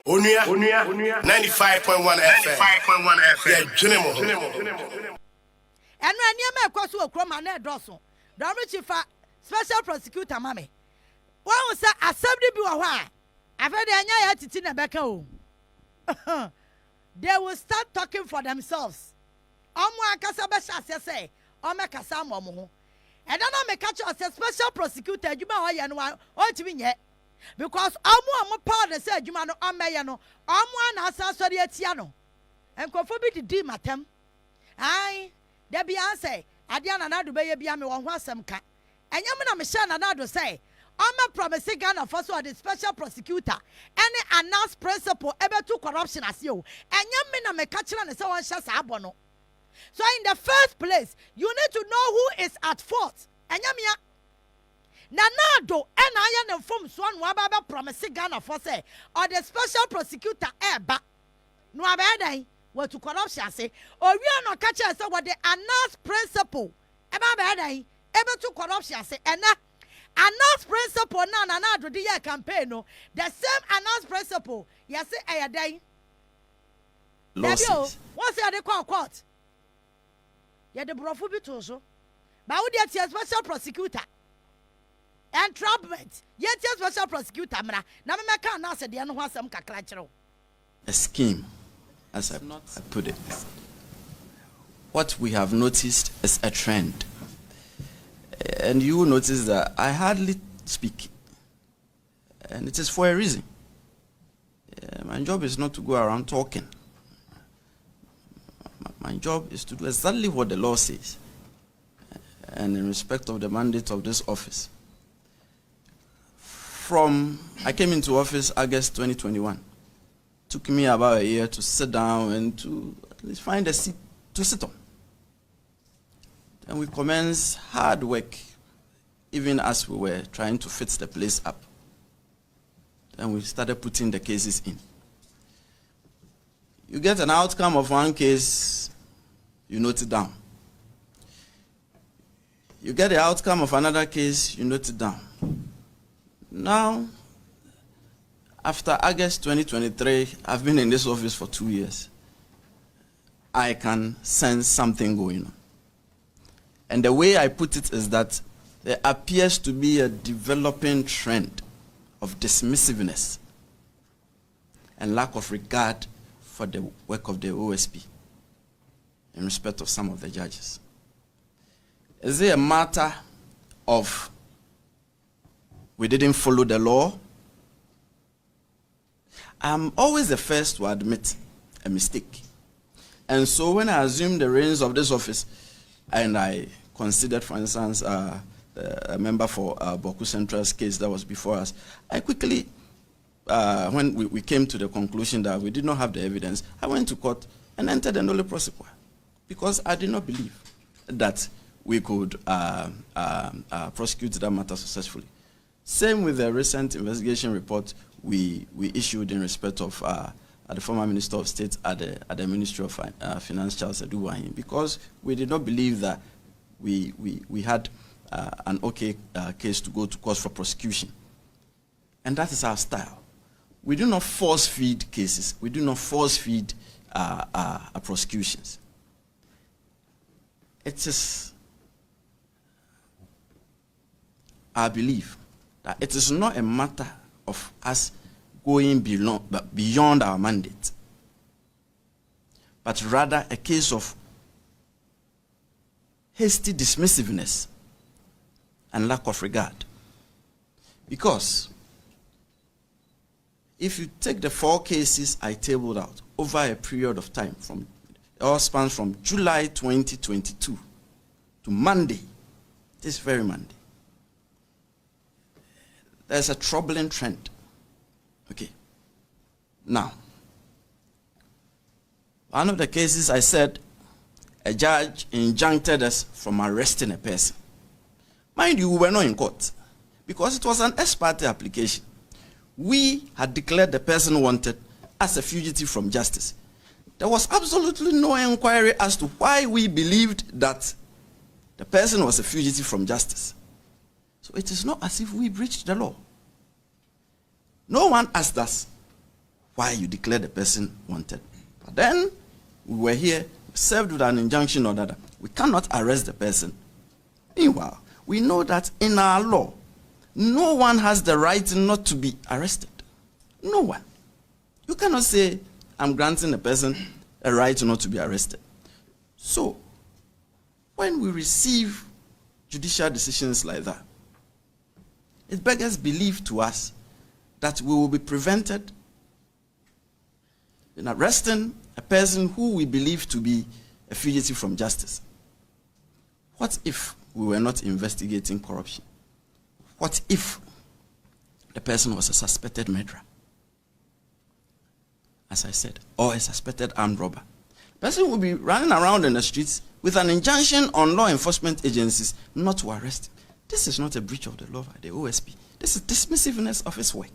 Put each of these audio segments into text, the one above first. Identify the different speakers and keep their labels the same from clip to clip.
Speaker 1: Onua 95.1 FM. Yeah, Junemo.
Speaker 2: And when you make cross to Okrah and Dawson, Chifa, Special Prosecutor Mammy. One was a subject be a while. I've heard the Yaa Titi Okrah. They will start talking for themselves. Onua Kasabasha say, Oma Kasamomo. And then I may catch us a Special Prosecutor, you may know what to be yet. Because Onua power said, you man on Mayano, Onua Nasa Sodiatiano. And conformity to D Matem. Aye, there be answer. Adiana Nadu baby Biami on Wasam Cat. And Yamana Michelle Nado say, Oma promising Ghana for the Special Prosecutor. Any announced principle ever to corruption as you. And Yamina may catch on so on Shas Abono. So in the first place, you need to know who is at fault. And Yamia. Nanado and I am from Swan Wababa promising Ghana for say, or the Special Prosecutor Eba. No abadai, what to corruption say, or we are not catching us what the announced principle. Eba badai, able to corruption say, and announced principle na do the year campaign. No, the same announced principle. Yes, a day. Losses. What's the court? Yeah, the brofu bitoso. But would you Special Prosecutor? Entrapment. Yet, Special Prosecutor, Mra. Now, I can't answer the other one. Some cacratero.
Speaker 3: A scheme, as I put it. What we have noticed is a trend. And you will notice that I hardly speak. And it is for a reason. My job is not to go around talking. My job is to do exactly what the law says. And in respect of the mandate of this office. I came into office August 2021. Took me about a year to sit down and to at least find a seat to sit on. And we commenced hard work, even as we were trying to fix the place up. And we started putting the cases in. You get an outcome of one case, you note it down. You get the outcome of another case, you note it down. Now, after August 2023, I've been in this office for 2 years. I can sense something going on. And the way I put it is that there appears to be a developing trend of dismissiveness and lack of regard for the work of the OSP in respect of some of the judges. Is it a matter of we didn't follow the law? I'm always the first to admit a mistake. And so when I assumed the reins of this office, and I considered, for instance, a member for Boku Central's case that was before us, I quickly, when we came to the conclusion that we did not have the evidence, I went to court and entered a nolle prosequi, because I did not believe that we could prosecute that matter successfully. Same with the recent investigation report we issued in respect of the former Minister of State at the Ministry of Finance, Charles Aduwahin, because we did not believe that we had an okay case to go to court for prosecution. And that is our style. We do not force feed cases. We do not force feed prosecutions. It is our belief that it is not a matter of us going beyond our mandate, but rather a case of hasty dismissiveness and lack of regard. Because if you take the 4 cases I tabled out over a period of time, it all spans from July 2022 to Monday, this very Monday, there's a troubling trend. Okay. Now, one of the cases I said, a judge injuncted us from arresting a person. Mind you, we were not in court because it was an ex parte application. We had declared the person wanted as a fugitive from justice. There was absolutely no inquiry as to why we believed that the person was a fugitive from justice. So it is not as if we breached the law. No one asked us why you declare the person wanted. But then we were here, served with an injunction or that. We cannot arrest the person. Meanwhile, we know that in our law, no one has the right not to be arrested. No one. You cannot say, I'm granting a person a right not to be arrested. So, when we receive judicial decisions like that, it beggars belief to us that we will be prevented in arresting a person who we believe to be a fugitive from justice. What if we were not investigating corruption? What if the person was a suspected murderer, as I said, or a suspected armed robber? The person would be running around in the streets with an injunction on law enforcement agencies not to arrest him. This is not a breach of the law by the OSP. This is dismissiveness of his work.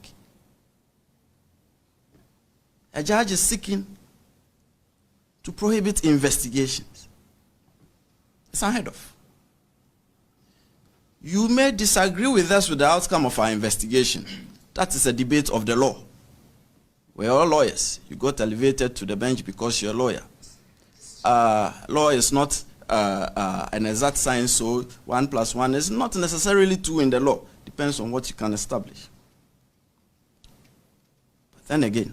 Speaker 3: A judge is seeking to prohibit investigations. It's unheard of. You may disagree with us with the outcome of our investigation. That is a debate of the law. We're all lawyers. You got elevated to the bench because you're a lawyer. Law is not an exact science, so 1 + 1 is not necessarily 2 in the law. Depends on what you can establish. But then again,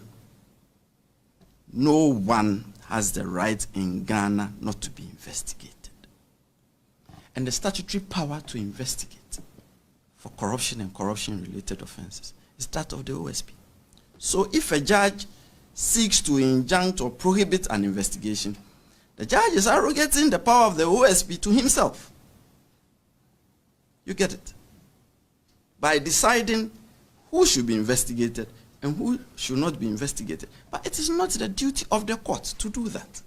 Speaker 3: no one has the right in Ghana not to be investigated. And the statutory power to investigate for corruption and corruption-related offenses is that of the OSP. So if a judge seeks to injunct or prohibit an investigation, the judge is arrogating the power of the OSP to himself. You get it? By deciding who should be investigated and who should not be investigated. But it is not the duty of the court to do that.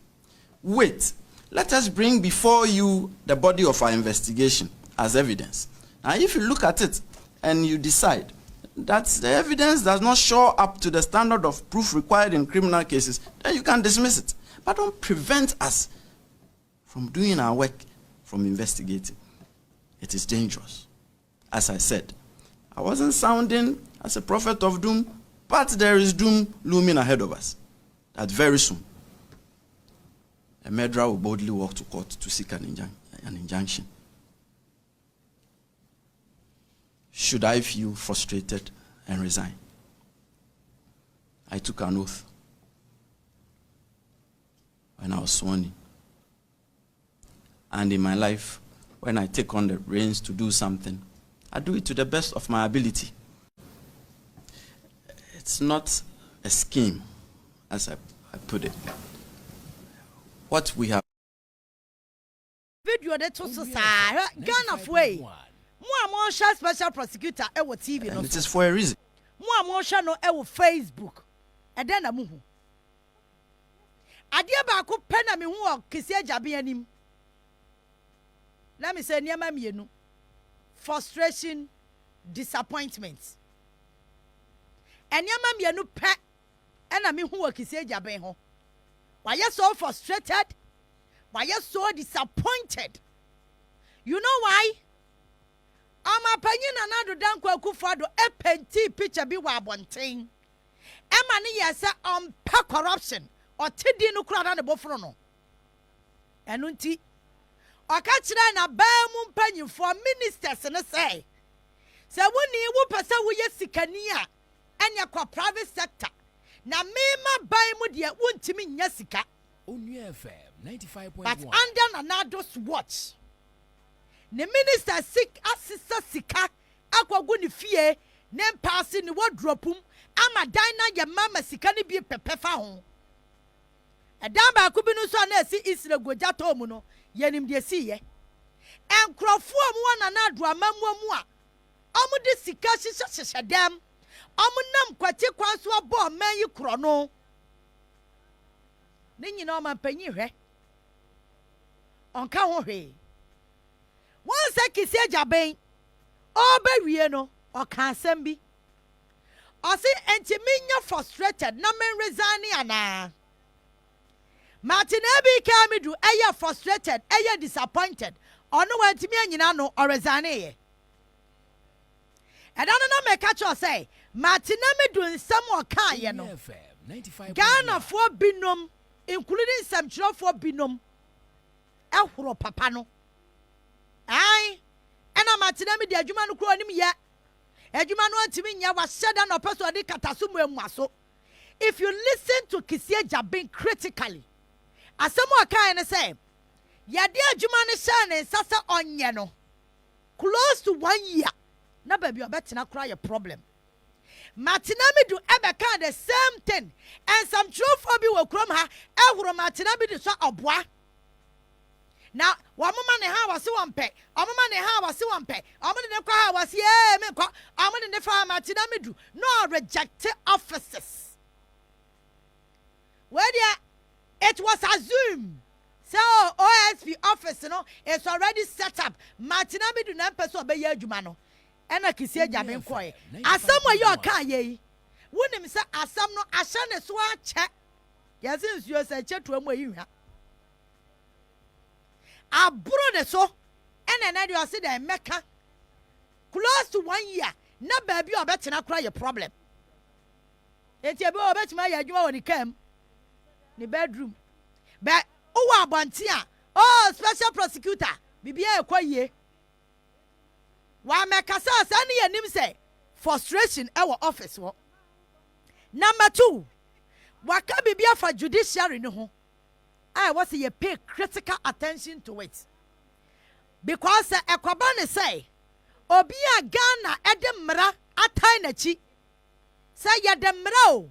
Speaker 3: Wait, let us bring before you the body of our investigation as evidence. Now, if you look at it and you decide that the evidence does not show up to the standard of proof required in criminal cases, then you can dismiss it. But don't prevent us from doing our work, from investigating. It is dangerous. As I said, I wasn't sounding as a prophet of doom, but there is doom looming ahead of us. That very soon, a murderer will boldly walk to court to seek an injunction. Should I feel frustrated and resign? I took an oath when I was sworn in. And in my life, when I take on the reins to do something, I do it to the best of my ability. It's not a scheme, as I put it. What we have.
Speaker 2: Video that was Ghana way. More special prosecutor ewo TV no.
Speaker 3: And it is for a reason.
Speaker 2: More no ewo Facebook. And then amuhu. Adia ba ko pena me hu Kissi Agyebeng anim. Let me say niam mienu. Frustration, disappointment. And niam mienu pe and me hu Kissi Agyebeng ho. Why you so frustrated? Why you so disappointed? You know why? Ama panyin anado dan Akufo-Addo epenti picture bi wa abonten. Ema ne yesa corruption or tidi no kura na bofro no. Enu nti oka kire na ba mu mpanyin for ministers ne say. Se woni wo pese wo ye sikani a enya kwa private sector. Na mema ban mu de wontimi nya sika.
Speaker 4: Onua FM 95.1.
Speaker 2: But under Nanado's watch, the minister sick assistant sika akwagu ni fie nem pass ni wardrobe ama dina ya mama sika ni bi pepefa ho. Edan ba ku bi no so na si Israel gojato mu no yenim de si ye. Enkrofo mu Nanado amamu mu a omu de sika hyehyehye dem omu nam kwati kwanso abo man yi kro no. Ni nyina o man panyi hwe onka ho hwe once Kissi Agyebeng obawie no oka asem bi o se enti minya frustrated na men resign ana Martin Ebi Kamidu eye frustrated eye disappointed ono wantimi anyina no o resign ye and no make catch or say Martin Ebi nsam o ka ye no Ghana for binom, including some for binom. Ehuro papa no. Aye. Ena matina mi di adwuma no kro nim ye. Adwuma no antimi nya wa sheda no person de katasumu emuaso. If you listen to Kissi Agyebeng critically, asemo akai ne say, yade adwuma ne sha ne sasa onye no. Close to 1 year. Na baby obetina kra your problem. Matina mi do ebeka the same thing. And some true for be wo krom ha, ehuro matina bi do so oboa. Now, one man in how was one pay, a woman in how was one pay, a woman in the car was yeah, me call, a woman in the farm at Tinamidu, no rejected officers. Well, yeah, it was assumed. So, OSP office, you know, it's already set up. Martinamidu Nampers obey Jumano. And I can see Agyebeng Koy. As somewhere your car, ye. Wouldn't say, as some no, I shan't swat check. Yes, you say, check to where you have. I brought it so, and then you see the Mecca close to 1 year. No baby, I bet you cry your problem. It's a boy, bet my you when he came. The bedroom. But oh, Bantia, oh, special prosecutor, be a quiet. Why Mecca says any and him say frustration our office. Number 2, what can be for judiciary no? I was you pay critical attention to it. Because a kwabane say, Obi a Ghana edemra atai nachi. Say ya demra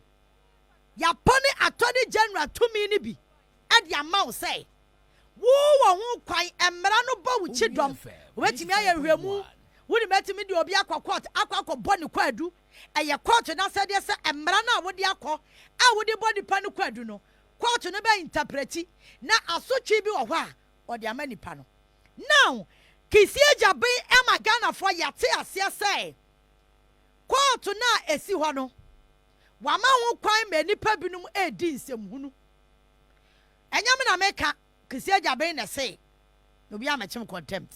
Speaker 2: ya poni attorney general to me ni bi. Ed ya mouth say, wo kwan emra no ba wo chidom. Wetimi aye hwemu. Wodi metimi di obi akwa court akwa boni kwadu. Eye court na say de say emra na wodi akọ. A wodi body pa no kwadu no. Court no be interpreti na asotwe bi wo ho a ode ama nipa no. Now Kissi Agyebeng ema Ghana for yate ase say court na esi ho no wama ho kwan me nipa binum edi nsem hunu enyam na meka Kissi Agyebeng na say obi amachim contempt.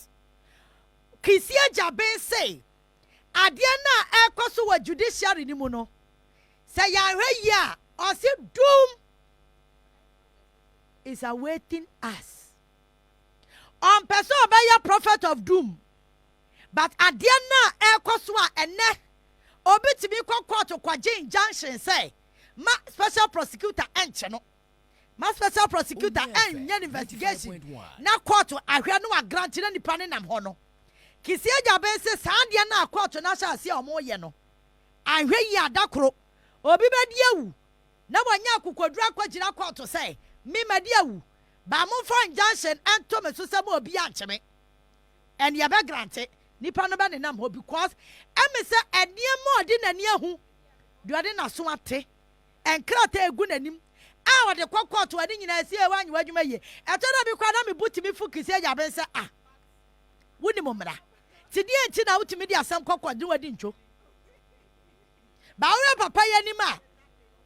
Speaker 2: Kissi Agyebeng say ade na ekoso wa judiciary ni mu no say ya hwe ya o se doom is awaiting us. On person obey prophet of doom. But at the end na ekoswa ene obitimi court kwa junction say ma special prosecutor enche no. Ma special prosecutor enye investigation. Na court ahwe no grant na nipa ne nam ho no. Kissi Agyebeng say sadia na court na sha se omo ye no. Ahwe yi adakoro. Obi be diewu. Na wanya akukwadura kwagina court say me mediawu ba mo for junction and to me so say mo obi ancheme and ya be grante nipa no be ne nam ho because emi say eniem odi nani ahu de odi na so ate enkrata egu nanim a odi kokot odi nyina sie wanyi wadwuma ye eto na bi kwa na me butimi fu Kissi Agyebeng say ah woni mo mra ti die enti na wutimi di asem kokot de wadi ncho ba wo papa ye ni ma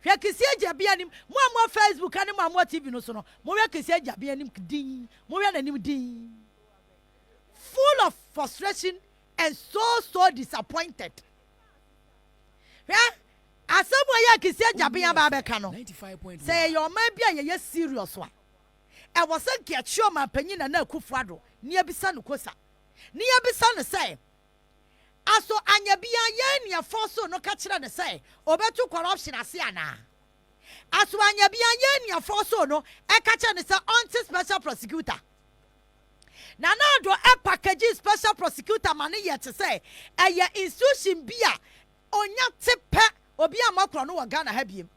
Speaker 2: hwe Kissi Agyebeng anim mo Facebook ani mo TV no so no mo hwe Kissi Agyebeng anim din mo hwe nanim din full of frustration and so disappointed. Hwe asemo ya Kissi Agyebeng aba beka no say your man bia ye serious wa e was a get sure man panyin na akufuado ne abisa no kosa ne abisa no say aso anya bia ye ne afoso no ka kire ne say obetu corruption ase ana aso anya bia ye ne afoso no e ka kire ne say anti special prosecutor na do e package special prosecutor man ye te say eye institution bia onya tepe obi amakro no wa Ghana ha biem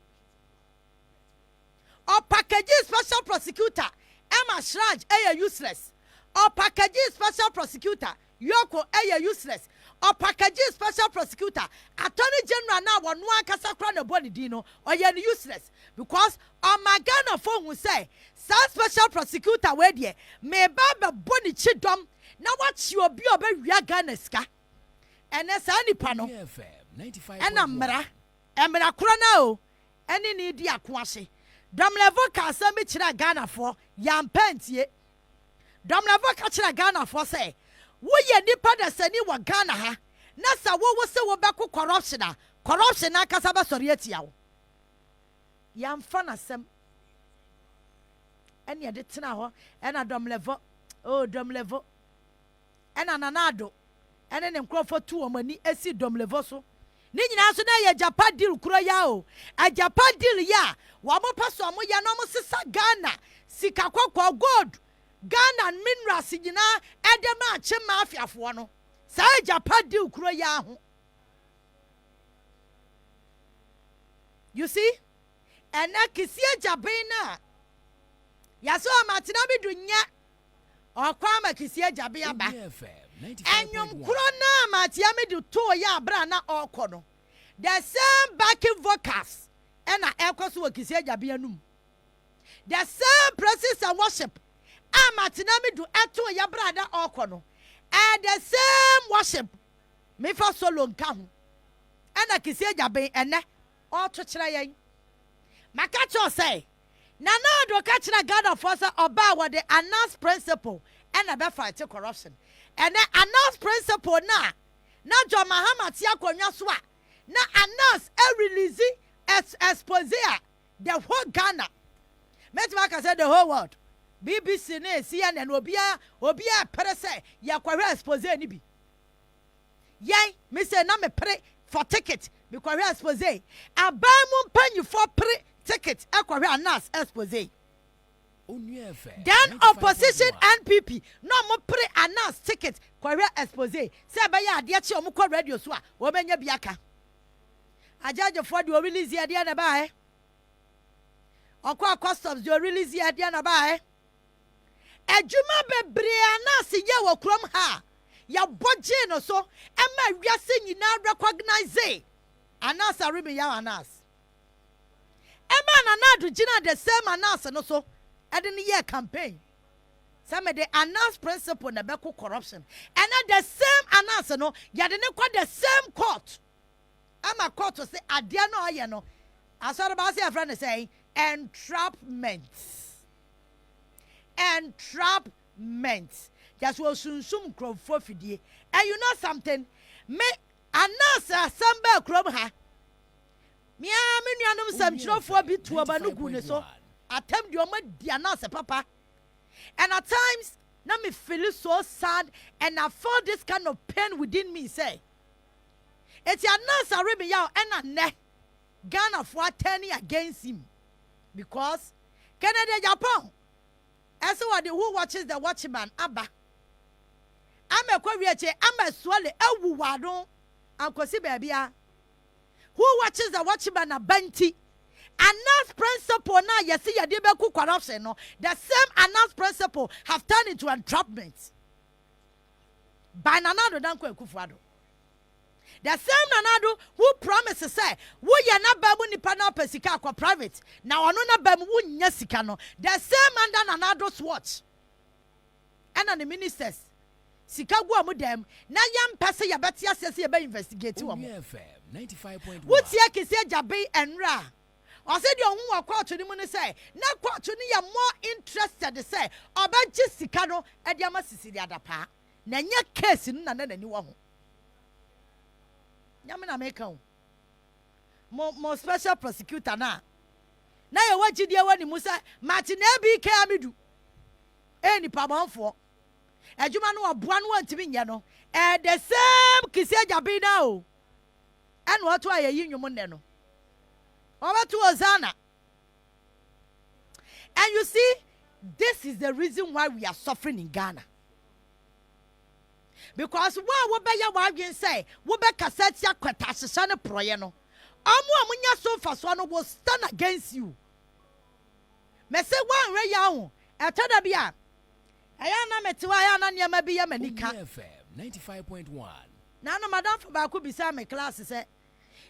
Speaker 2: o package special prosecutor Emma Shraj eye useless o package special prosecutor Yoko eye useless or package special prosecutor attorney general now one kasa kra na body dino or ye useless because on my Ghana phone will say special prosecutor we die me baba body chidom na what you obi oba Ghana ska ene sa nipa no ena mra kra na o ene ni di akoase dom level ka asem bi kira Ghana for yam pentie dom level ka kira Ghana for say wo ye nipa da sani wa Ghana ha na sa wo se wo beko corruption na kasa ba sori atia wo yamfa na sem ene de tena ho ena dom levo oh dom levo ena nanado ene ne nkrofo tu omani esi dom levo so ni nyina so na ye japa deal kuro ya o a japa deal ya wo mo paso mo ya no mo sisa Ghana sika kwakwa gold Ghana minerals nyina edema ache mafiafo no sa japa deal kuro ya ho. You see? And na Kissi Agyebeng na yaso amatina bi dunya okwa ma Kissi Agyebeng aba enyom kro na amatia me du to ya bra na okọ no the same backing vocals and na ekoso wo Kissi Agyebeng anum the same praises and worship amatina me du eto ya bra na okọ no and the same worship me fa solo nka ho and na Kissi Agyebeng ene o to kire yen makacho say Nanado kachira God for us oba with the announced principle and a fight corruption. And the announced principle na John Mahama tia konwa so a na announce e release expose the whole Ghana. Metimaka said the whole world. BBC ne CNN obia pere say ya kwahwe expose ni bi. Yai me say na me pere for ticket because expose. Aban mu panyi for pere ticket ekwawe announce expose. Then opposition NPP no mo pre announce ticket kwawe expose. Say ba ya ade che omo kwa radio so a wo benya biaka. Ajaje for the release ya de na ba okwa customs the release ya de na ba Ejuma bebre announce ye wo krom ha. Ya boje no so e ma wiase nyina recognize announce aribe ya announce. Ema Nanado jina the same announce no so edin year campaign. Some the announce principle na beko corruption. And the same announce no ya de ne the same court. Ama court to say adia no aye no. Asoro ba say a friend say entrapment. Entrapment. Just will sunsum krofo fidie. And you know something? Me announce some krom ha. Me nuanom samchirofo bi to oba no gu ne so atem de oma dia na se papa and at times na me feel so sad and I feel this kind of pain within me say it's announce arebe yaw and ne Ghana for turning against him because Canada Japan as what who watches the watchman aba am ekwa wiache am suale ewu wado ankosi baabia who watches the watchman a banti? Announced principle now, you see, you did corruption. No, the same announced principle have turned into entrapment. By Nanado Danko Kufuado. The same Nanado who promises say, "We are not babu ni panel pesika kwa private." Now anona babu nyasikano. The same under Nanado's watch. And the ministers. Sikagu amudem na yam pese ya betia sese ya be investigate wo mo
Speaker 4: 95.1
Speaker 2: Wotia Kissi Agyebeng enra o se de ohun akwato ni mu ne say na kwato ni ya more interested say obaji sika no e de amasisi de adapa na nya case no na nani wo ho nyame na make o mo special prosecutor na ye wagidie wani mu say Martin ABK Amidu eni pabanfo Ejuma no aboa no antimi nye no the same Kissi Agyebeng now and what why you nyum ne no over to Ozana. And you see this is the reason why we are suffering in Ghana because what we be ya wadwen say we be kasetia kweta hyehyɛ ne proye no amu amunya so fa so no will stand against you me say wan re ya ho etada bia ayana metiwa ayana niam bi ya manika
Speaker 4: FM 95.1
Speaker 2: na no madam for ba ko bisa me class say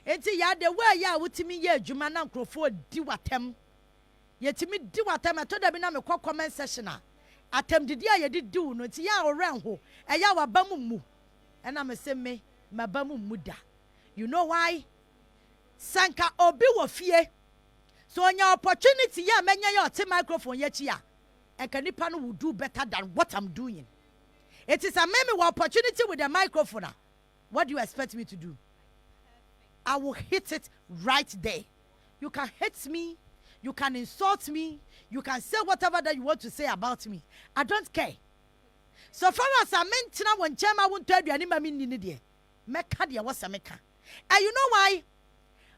Speaker 2: enti ya de way ya wutimi ye adwuma na nkrofo di watem yetimi di watem etoda bi na me kɔ comment section a atem didi a ye di wu no ti ya oran ho eya wa bamu mu ena me se me mabamu mu da you know why sanka obi wo fie so onya opportunity ya menya ya ɔte microphone ye chi a enka nipa no will do better than what I'm doing. It is a meme opportunity with the microphone. What do you expect me to do? I will hit it right there. You can hit me You can insult me. You can say whatever that you want to say about me. I don't care. So far as I mention when Chema won't tell you any mammy needed, Mekadia was a meka. And you know why?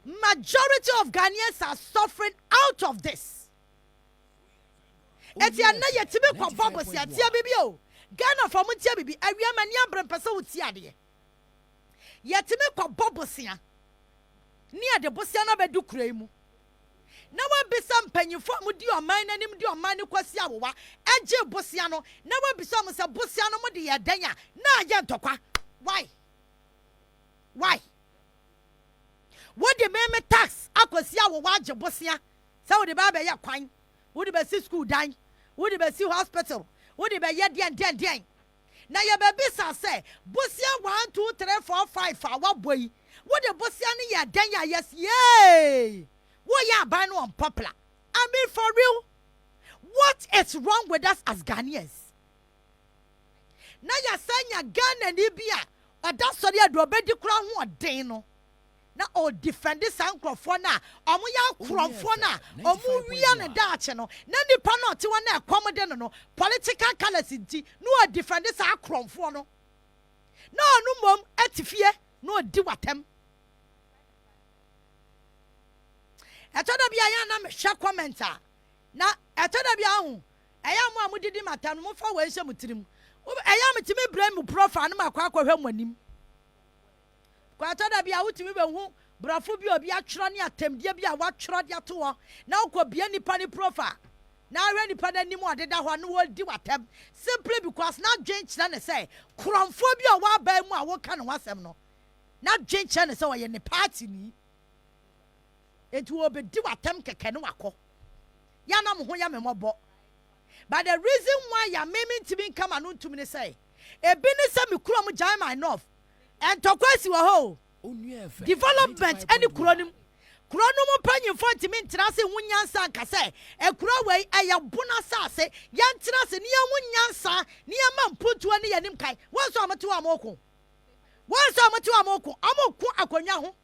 Speaker 2: Majority of Ghanaians are suffering out of this. It's a na yetime kwa bobo si atia bibi o. Ghana from tia bibi awia mani abran pese wo tia de. Yetime kwa bobo sia. Ni ade bosia na bedu kura mu. Na wa bisa mpanyifo mu di oman nanim di oman ni kwasi awowa. Eje bosia no. Na wa bisa mu se bosia no mu de ye dan a na aye ntokwa. Why? Why? What the meme tax akwasi awowa age bosia. Say wo de ba be ya kwan. Wo de be si school dan. Wo de be si hospital. Wo de be ye den. Na ye be bisa say bosia 1 2 3 4 5 fa wa boy. Wo de bosia ni ya dan ya yes yay. Wo ya ban no unpopular. I mean for real. What is wrong with us as Ghanaians? Na ya sanya Ghana ni bia oda sori adobedi kura ho odin no. Na o defend this ankrofo na omo ya krofo na omo wia ne daache no na nipa no te won na ekomode no political colors nti no o defend this akrofo no na onu mom atifie no di watem etoda bia ya na me hwa commenter na etoda bia hu eya mo amudidi matam mo fa wenhye mutirim eya metimi brand mu profile no makwa hwɛ mo anim kwa tada bia wutimi be hu brafo bi obi atworo ne atamdie bi a watworo de ato ho na ukọ bia nipa ni profile na ahwe nipa da nim odeda ho na wodi watam simply because na dwen kyerɛ ne sɛ kromfo bi a wa ba mu a wo ka ne wasɛm no na dwen kyerɛ ne sɛ wɔyɛ ne party ni etu obedi watam keke ne wakɔ ya na mo ho ya memɔbɔ but the reason why ya meme ntimi nkama no ntumi ne sɛ ebi ne sɛ me kuro mu jai my enough and tokwesi WOHO development any kronim panyimfo ntimi ntrase hunyansa nkase ekuro wei eya bona sase yantrase ne hunyansa ne ma mputuo ne yanim kai wonso amoto amoko amoko akonwa ho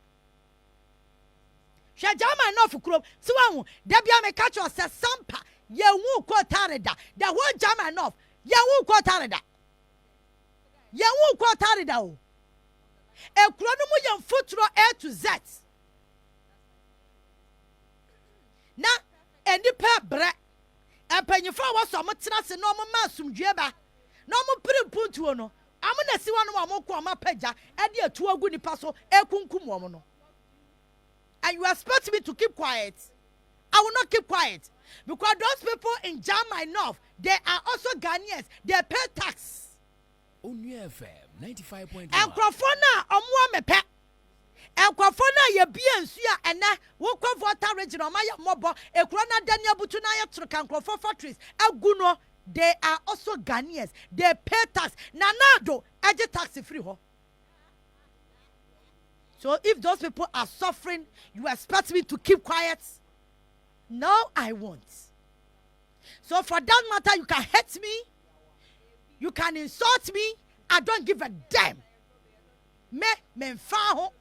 Speaker 2: hwe jama enough kuro si wan da bia me catch us sampa ye wu ko tareda the whole jama enough ye wu ko tareda o ekuro no mu yam futuro A to Z na enipa bre empanyifo waso mo tenase no mo masumdwe ba no mo pirimpuntuo no amo na siwa no mo ko amapagya e de atu agu nipa so ekunkum wo no and you expect me to keep quiet? I will not keep quiet because those people in Jama enough they are also Ghanaians, they pay tax.
Speaker 4: Onua FM 95.1.
Speaker 2: Enkrofona omwa mepe. Enkrofona ye bia nsu a ene wo kwa voter region oma ya mobo ekuro na Daniel Butu na ya tro kankrofo factories aguno they are also Ghanaians, they pay tax. Nanado eje tax free ho. So if those people are suffering, you expect me to keep quiet? No, I won't. So for that matter, you can hate me, you can insult me, I don't give a damn. Me mfaho.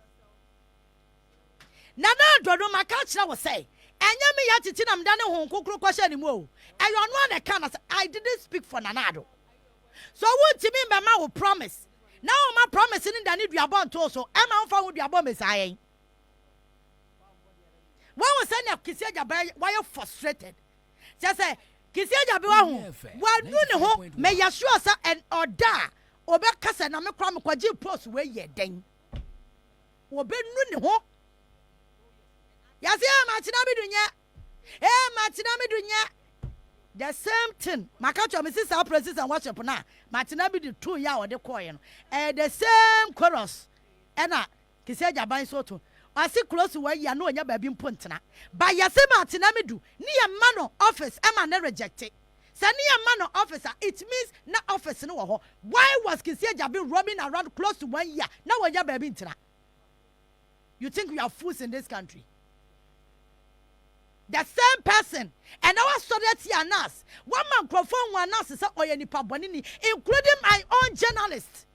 Speaker 2: Nana dodo makachira will say, enya me Yaa Titi na mdane ho kokoro kwasha ni mu o. Eyo no na kan I didn't speak for Nanado. So what me mama will promise. Now my promise in the need duabon to so Emma unfa wo duabon mesaye. When we send Kissi Agyebeng why you frustrated? Just say Kissi Agyebeng wa nu ne ho me yasua sa and oda obekasa na me kra me kwaji post we ye den. Obe nu ne ho. Yase matina bidunya. The same thing. Makacho me sister praises and worship na. Matina be the 2 year or the coin. The same chorus. Ena Kissi Agyebeng so to. I see close to where you know your baby puntana. By Yasema Tinamidu, near man office, am I rejected? Send near man officer, it means no office no. Why was Kissi Agyebeng roaming around close to 1 year? Now when your baby tina. You think we are fools in this country? The same person, and our students here nas. One man perform one nas is oyeni pabonini, including my own journalist.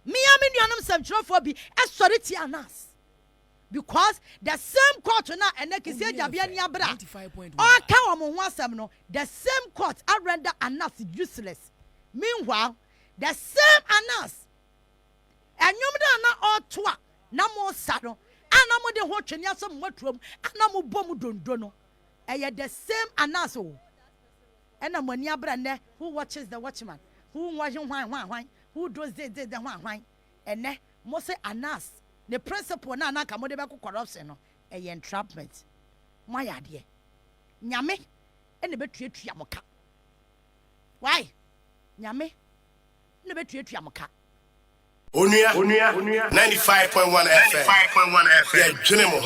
Speaker 2: Me am in your name some trophy, a sorry nas. because the same court na ene Kissi Agyebeng ni abra
Speaker 4: 95.1.
Speaker 2: all ka wo ho asem no the same court are render Anas useless. Meanwhile the same Anas enyum da na otoa na mo sa no ana mo de ho twene asem matuam ana mo bom dondo no eye the same Anas o ena mo ani abra ne who watches the watchman who watching hwan who does the hwan ene mo say Anas the principle na na ka mo de be corruption no eye entrapment mo ayade nyame ene betuatua mo ka why nyame ene betuatua mo ka
Speaker 1: Onua 95.1 FM. Yeah, Junimo.